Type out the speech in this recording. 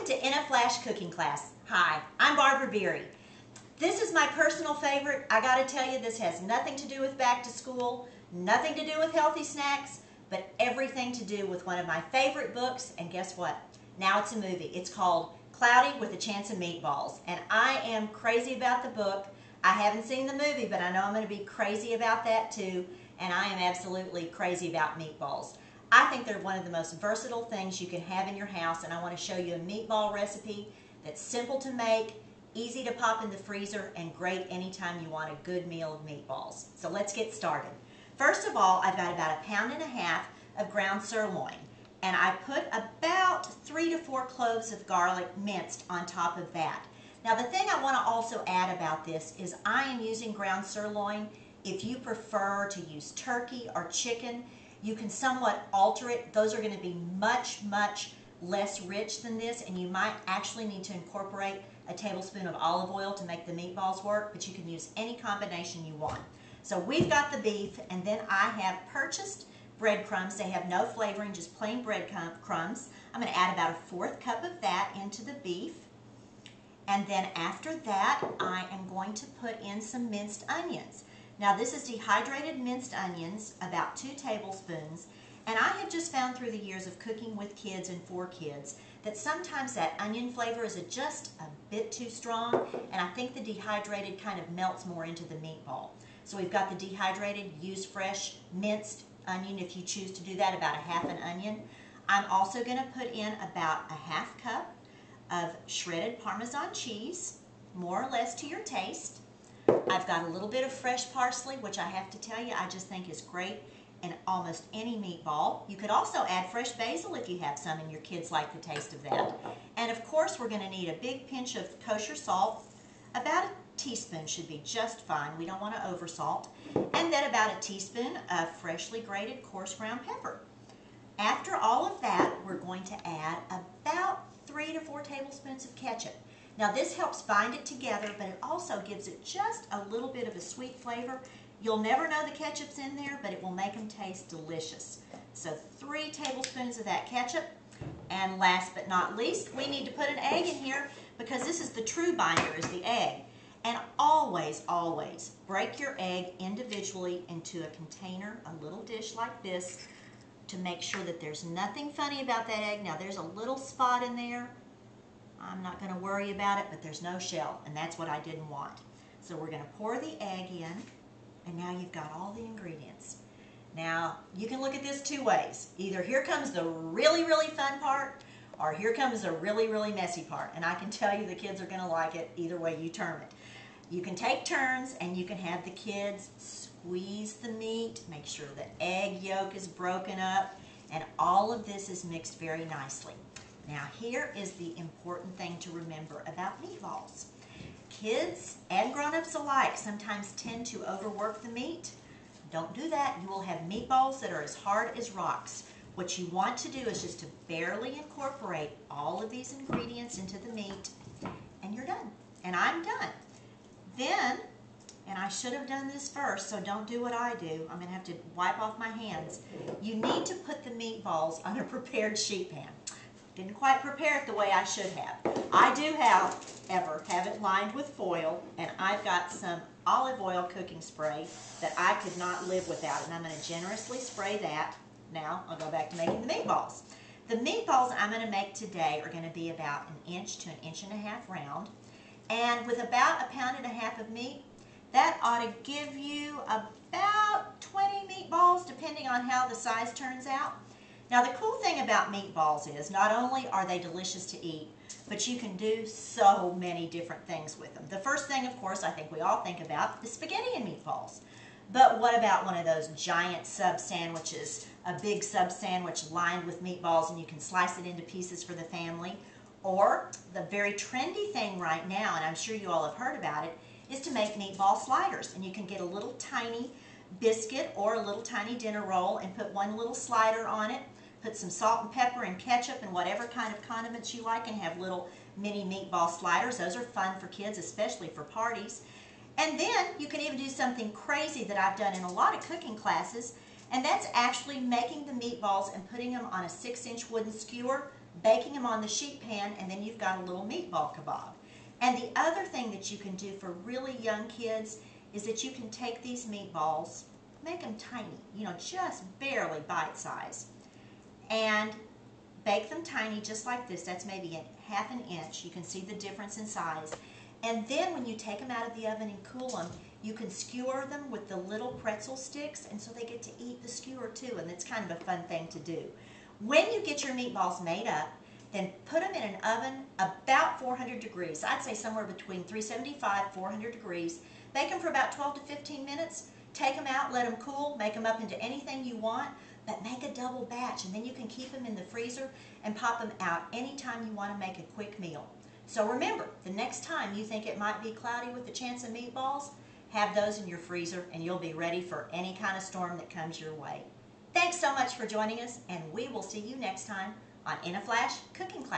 to In a Flash Cooking Class. Hi, I'm Barbara Beery. This is my personal favorite. I gotta tell you, this has nothing to do with back to school, nothing to do with healthy snacks, but everything to do with one of my favorite books, and guess what? Now it's a movie. It's called Cloudy with a Chance of Meatballs, and I am crazy about the book. I haven't seen the movie, but I know I'm gonna be crazy about that too, and I am absolutely crazy about meatballs. I think they're one of the most versatile things you can have in your house, and I want to show you a meatball recipe that's simple to make, easy to pop in the freezer, and great anytime you want a good meal of meatballs. So let's get started. First of all, I've got about 1.5 pounds of ground sirloin, and I put about 3 to 4 cloves of garlic minced on top of that. Now the thing I want to also add about this is I am using ground sirloin. If you prefer to use turkey or chicken, you can somewhat alter it. Those are going to be much, much less rich than this, and you might actually need to incorporate a tablespoon of olive oil to make the meatballs work, but you can use any combination you want. So we've got the beef, and then I have purchased breadcrumbs. They have no flavoring, just plain breadcrumbs. I'm going to add about a 1/4 cup of that into the beef. And then after that, I am going to put in some minced onions. Now this is dehydrated minced onions, about 2 tablespoons, and I have just found through the years of cooking with kids and for kids that sometimes that onion flavor is just a bit too strong, and I think the dehydrated kind of melts more into the meatball. So we've got the dehydrated, use fresh, minced onion if you choose to do that, about 1/2 an onion. I'm also going to put in about a 1/2 cup of shredded Parmesan cheese, more or less to your taste. I've got a little bit of fresh parsley, which I have to tell you, I just think is great in almost any meatball. You could also add fresh basil if you have some and your kids like the taste of that. And of course, we're going to need a big pinch of kosher salt. About a teaspoon should be just fine. We don't want to over salt. And then about a teaspoon of freshly grated coarse ground pepper. After all of that, we're going to add about 3 to 4 tablespoons of ketchup. Now this helps bind it together, but it also gives it just a little bit of a sweet flavor. You'll never know the ketchup's in there, but it will make them taste delicious. So 3 tablespoons of that ketchup. And last but not least, we need to put an egg in here because this is the true binder, is the egg. And always, always break your egg individually into a container, a little dish like this, to make sure that there's nothing funny about that egg. Now there's a little spot in there. I'm not going to worry about it, but there's no shell, and that's what I didn't want. So we're going to pour the egg in, and now you've got all the ingredients. Now, you can look at this 2 ways. Either here comes the really, really fun part, or here comes the really, really messy part. And I can tell you the kids are going to like it either way you turn it. You can take turns, and you can have the kids squeeze the meat, make sure the egg yolk is broken up, and all of this is mixed very nicely. Now here is the important thing to remember about meatballs. Kids and grown-ups alike sometimes tend to overwork the meat. Don't do that. You will have meatballs that are as hard as rocks. What you want to do is just to barely incorporate all of these ingredients into the meat, and you're done. And I'm done. Then, and I should have done this first, so don't do what I do. I'm going to have to wipe off my hands. You need to put the meatballs on a prepared sheet pan. Didn't quite prepare it the way I should have. I do, however, have it lined with foil, and I've got some olive oil cooking spray that I could not live without, and I'm going to generously spray that. Now I'll go back to making the meatballs. The meatballs I'm going to make today are going to be about 1 inch to 1.5 inches round, and with about 1.5 pounds of meat, that ought to give you about 20 meatballs, depending on how the size turns out. Now the cool thing about meatballs is not only are they delicious to eat, but you can do so many different things with them. The first thing, of course, I think we all think about is spaghetti and meatballs. But what about one of those giant sub sandwiches, a big sub sandwich lined with meatballs, and you can slice it into pieces for the family? Or the very trendy thing right now, and I'm sure you all have heard about it, is to make meatball sliders. And you can get a little tiny biscuit or a little tiny dinner roll and put one little slider on it. Put some salt and pepper and ketchup and whatever kind of condiments you like, and have little mini meatball sliders. Those are fun for kids, especially for parties. And then you can even do something crazy that I've done in a lot of cooking classes, and that's actually making the meatballs and putting them on a 6-inch wooden skewer. baking them on the sheet pan, and then you've got a little meatball kebab. And the other thing that you can do for really young kids is that you can take these meatballs, make them tiny, just barely bite size, and bake them tiny just like this. That's maybe a half an inch. You can see the difference in size. And then when you take them out of the oven and cool them, you can skewer them with the little pretzel sticks, and so they get to eat the skewer too, and it's kind of a fun thing to do. When you get your meatballs made up, then put them in an oven about 400 degrees. I'd say somewhere between 375, 400 degrees. Bake them for about 12 to 15 minutes. Take them out, let them cool, make them up into anything you want, but make a double batch, and then you can keep them in the freezer and pop them out anytime you want to make a quick meal. So remember, the next time you think it might be cloudy with the chance of meatballs, have those in your freezer and you'll be ready for any kind of storm that comes your way. Thanks so much for joining us, and we will see you next time on In a Flash Cooking Class.